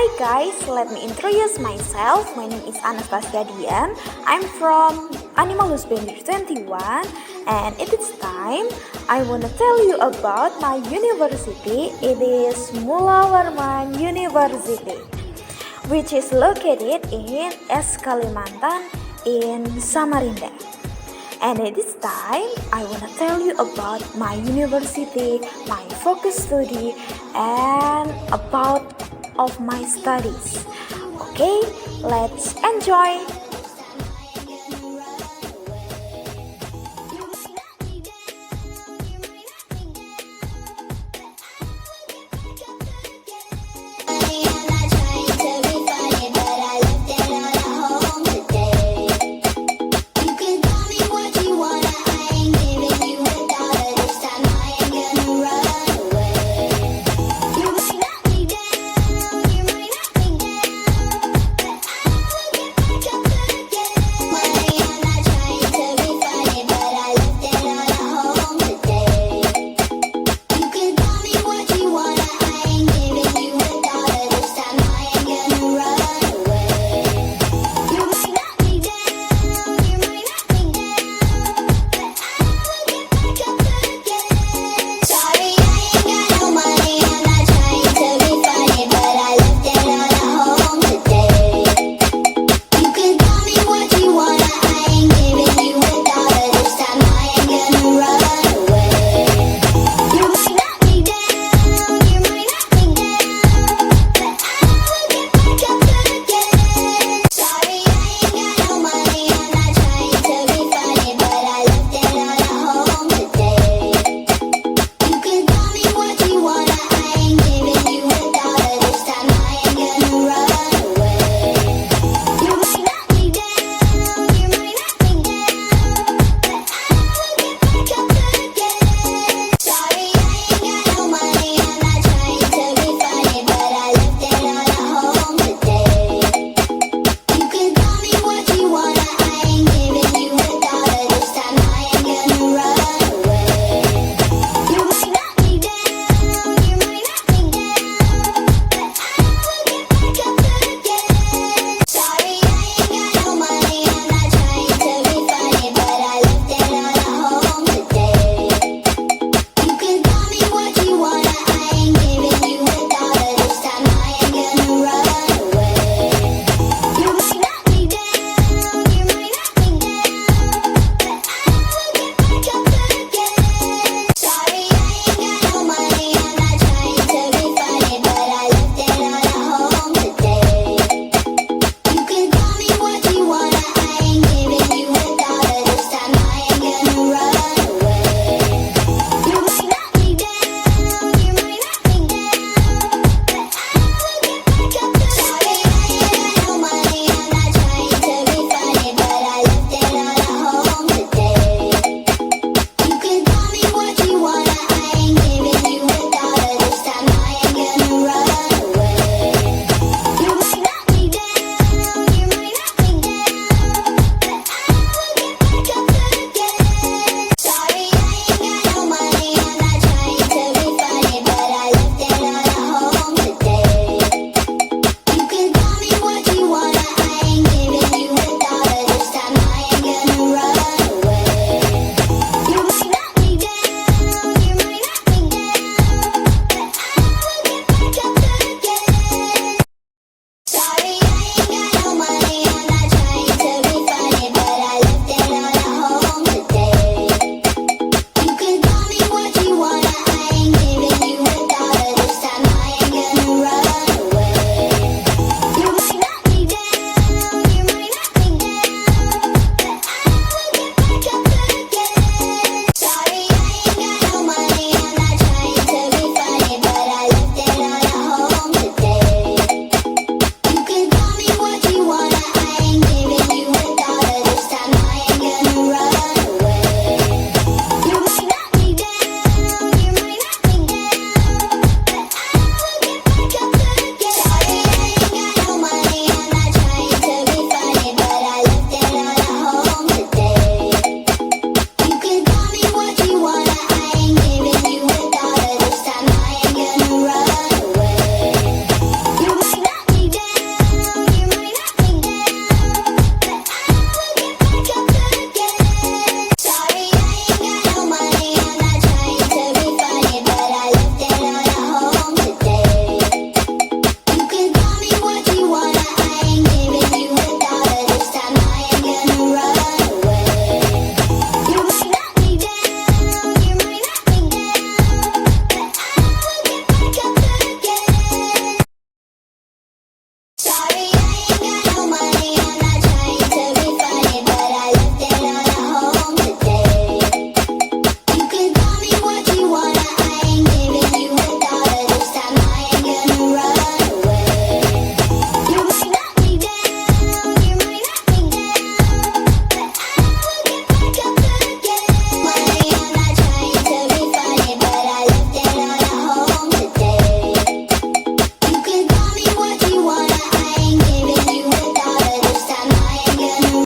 Hi guys, let me introduce myself. My name is Anastasya Dian. I'm from Animal Husbandry 21, and it is time I want to tell you about my university. It is Mulawarman University, which is located in Kalimantan in Samarinda. And it is time I want to tell you about my university, my focus study, and about of my studies. Okay, let's enjoy.